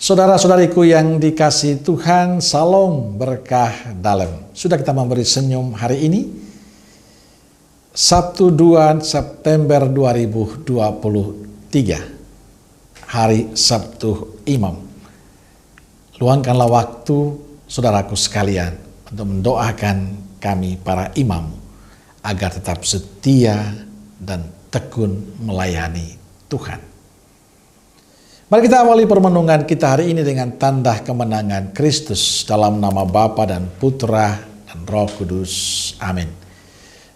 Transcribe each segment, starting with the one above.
Saudara-saudariku yang dikasihi Tuhan, salam berkah dalam. Sudah kita memberi senyum hari ini, Sabtu 2 September 2023, hari Sabtu Imam. Luangkanlah waktu, saudaraku sekalian, untuk mendoakan kami para imam, agar tetap setia dan tekun melayani Tuhan. Mari kita awali permenungan kita hari ini dengan tanda kemenangan Kristus dalam nama Bapa dan Putra dan Roh Kudus. Amin.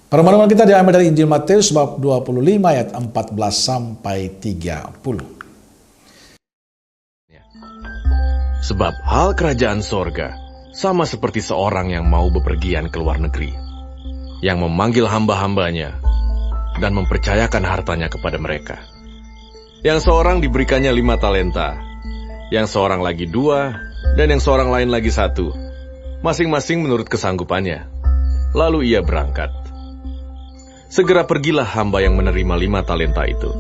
Permenungan kita diambil dari Injil Matius bab 25 ayat 14 sampai 30. Sebab hal kerajaan sorga sama seperti seorang yang mau bepergian ke luar negeri, yang memanggil hamba-hambanya dan mempercayakan hartanya kepada mereka. Yang seorang diberikannya 5 talenta, yang seorang lagi 2, dan yang seorang lain lagi 1, masing-masing menurut kesanggupannya. Lalu ia berangkat. Segera pergilah hamba yang menerima 5 talenta itu.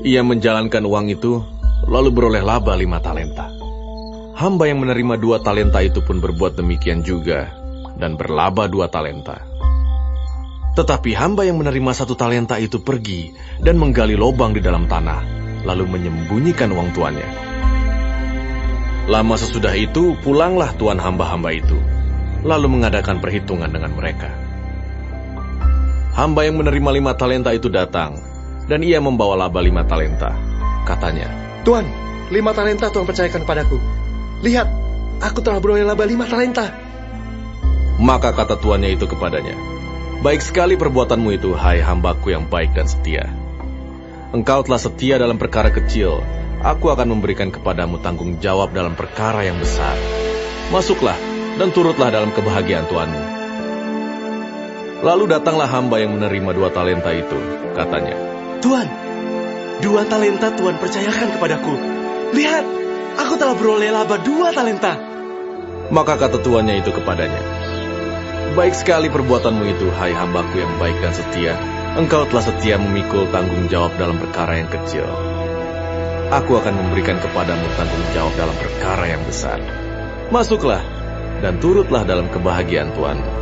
Ia menjalankan uang itu, lalu beroleh laba 5 talenta. Hamba yang menerima 2 talenta itu pun berbuat demikian juga, dan berlaba 2 talenta. Tetapi hamba yang menerima 1 talenta itu pergi dan menggali lubang di dalam tanah, lalu menyembunyikan uang tuannya. Lama sesudah itu, pulanglah tuan hamba-hamba itu, lalu mengadakan perhitungan dengan mereka. Hamba yang menerima 5 talenta itu datang, dan ia membawa laba 5 talenta. Katanya, "Tuan, 5 talenta Tuan percayakan padaku. Lihat, aku telah beroleh laba 5 talenta. Maka kata tuannya itu kepadanya, "Baik sekali perbuatanmu itu, hai hambaku yang baik dan setia. Engkau telah setia dalam perkara kecil, aku akan memberikan kepadamu tanggung jawab dalam perkara yang besar. Masuklah dan turutlah dalam kebahagiaan tuanmu." Lalu datanglah hamba yang menerima 2 talenta itu. Katanya, "Tuan, 2 talenta Tuan percayakan kepadaku. Lihat, aku telah beroleh laba 2 talenta. Maka kata tuannya itu kepadanya, "Baik sekali perbuatanmu itu, hai hambaku yang baik dan setia. Engkau telah setia memikul tanggung jawab dalam perkara yang kecil. Aku akan memberikan kepadamu tanggung jawab dalam perkara yang besar. Masuklah dan turutlah dalam kebahagiaan tuanmu."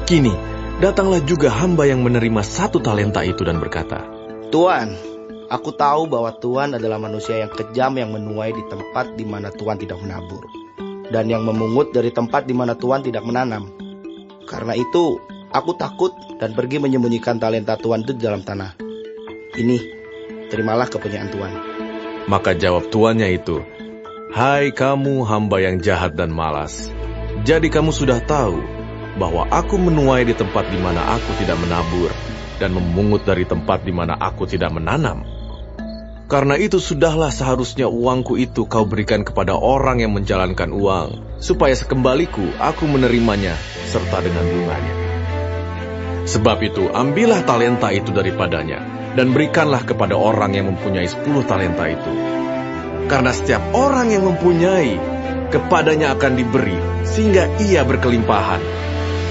Kini, datanglah juga hamba yang menerima 1 talenta itu dan berkata, "Tuan, aku tahu bahwa Tuan adalah manusia yang kejam yang menuai di tempat di mana Tuan tidak menabur, dan yang memungut dari tempat di mana Tuan tidak menanam. Karena itu, aku takut dan pergi menyembunyikan talenta Tuan itu di dalam tanah. Ini, terimalah kepunyaan Tuan." Maka jawab tuannya itu, "Hai kamu hamba yang jahat dan malas, jadi kamu sudah tahu bahwa aku menuai di tempat di mana aku tidak menabur, dan memungut dari tempat di mana aku tidak menanam. Karena itu sudahlah seharusnya uangku itu kau berikan kepada orang yang menjalankan uang, supaya sekembaliku aku menerimanya serta dengan bunganya. Sebab itu ambillah talenta itu daripadanya, dan berikanlah kepada orang yang mempunyai 10 talenta itu. Karena setiap orang yang mempunyai, kepadanya akan diberi, sehingga ia berkelimpahan.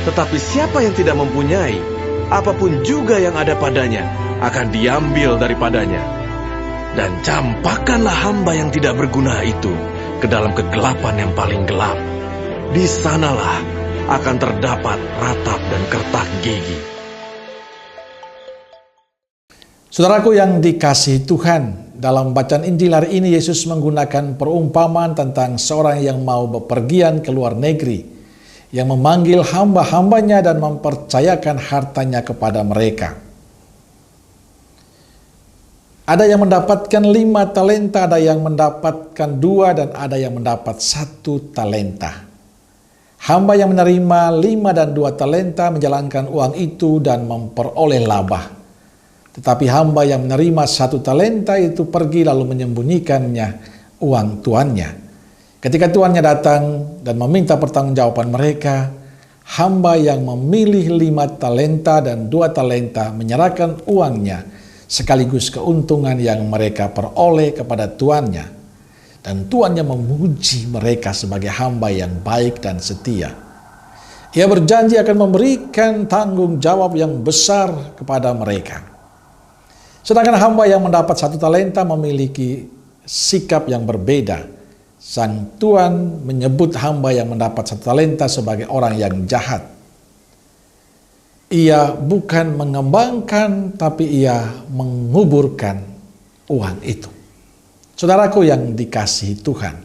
Tetapi siapa yang tidak mempunyai, apapun juga yang ada padanya akan diambil daripadanya. Dan campakkanlah hamba yang tidak berguna itu ke dalam kegelapan yang paling gelap. Di sanalah akan terdapat ratap dan kertak gigi." Saudaraku yang dikasihi Tuhan, dalam bacaan Injil hari ini Yesus menggunakan perumpamaan tentang seorang yang mau bepergian ke luar negeri, yang memanggil hamba-hambanya dan mempercayakan hartanya kepada mereka. Ada yang mendapatkan 5 talenta, ada yang mendapatkan 2, dan ada yang mendapat 1 talenta. Hamba yang menerima 5 dan 2 talenta menjalankan uang itu dan memperoleh laba. Tetapi hamba yang menerima 1 talenta itu pergi lalu menyembunyikannya uang tuannya. Ketika tuannya datang dan meminta pertanggungjawaban mereka, hamba yang memilih 5 talenta dan 2 talenta menyerahkan uangnya sekaligus keuntungan yang mereka peroleh kepada tuannya. Dan tuannya memuji mereka sebagai hamba yang baik dan setia. Ia berjanji akan memberikan tanggung jawab yang besar kepada mereka. Sedangkan hamba yang mendapat 1 talenta memiliki sikap yang berbeda. Sang Tuhan menyebut hamba yang mendapat 1 talenta sebagai orang yang jahat. Ia bukan mengembangkan, tapi ia menguburkan uang itu. Saudaraku yang dikasihi Tuhan,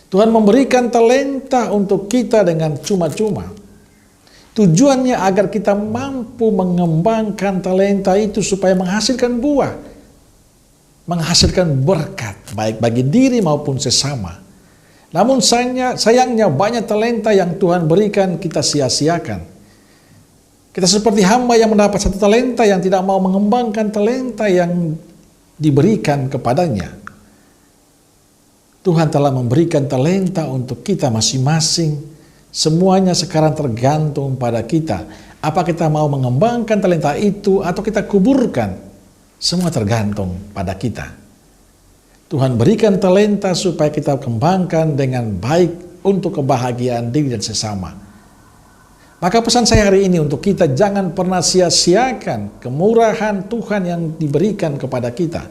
Tuhan memberikan talenta untuk kita dengan cuma-cuma. Tujuannya agar kita mampu mengembangkan talenta itu supaya menghasilkan buah, menghasilkan berkat, baik bagi diri maupun sesama. Namun sayangnya banyak talenta yang Tuhan berikan kita sia-siakan. Kita seperti hamba yang mendapat 1 talenta yang tidak mau mengembangkan talenta yang diberikan kepadanya. Tuhan telah memberikan talenta untuk kita masing-masing. Semuanya sekarang tergantung pada kita. Apa kita mau mengembangkan talenta itu atau kita kuburkan? Semua tergantung pada kita. Tuhan berikan talenta supaya kita kembangkan dengan baik untuk kebahagiaan diri dan sesama. Maka pesan saya hari ini untuk kita, jangan pernah sia-siakan kemurahan Tuhan yang diberikan kepada kita.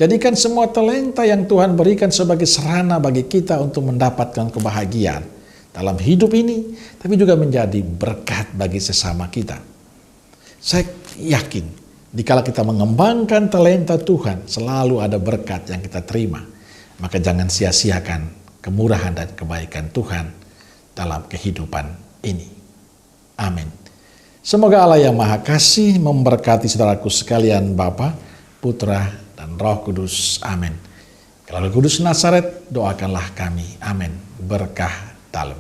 Jadikan semua talenta yang Tuhan berikan sebagai sarana bagi kita untuk mendapatkan kebahagiaan dalam hidup ini, tapi juga menjadi berkat bagi sesama kita. Saya yakin, dikala kita mengembangkan talenta Tuhan, selalu ada berkat yang kita terima. Maka jangan sia-siakan kemurahan dan kebaikan Tuhan dalam kehidupan ini. Amin. Semoga Allah yang Maha Kasih memberkati saudaraku sekalian, Bapa, Putra, dan Roh Kudus. Amin. Kalau Roh Kudus Nazaret, doakanlah kami. Amin. Berkah dalam.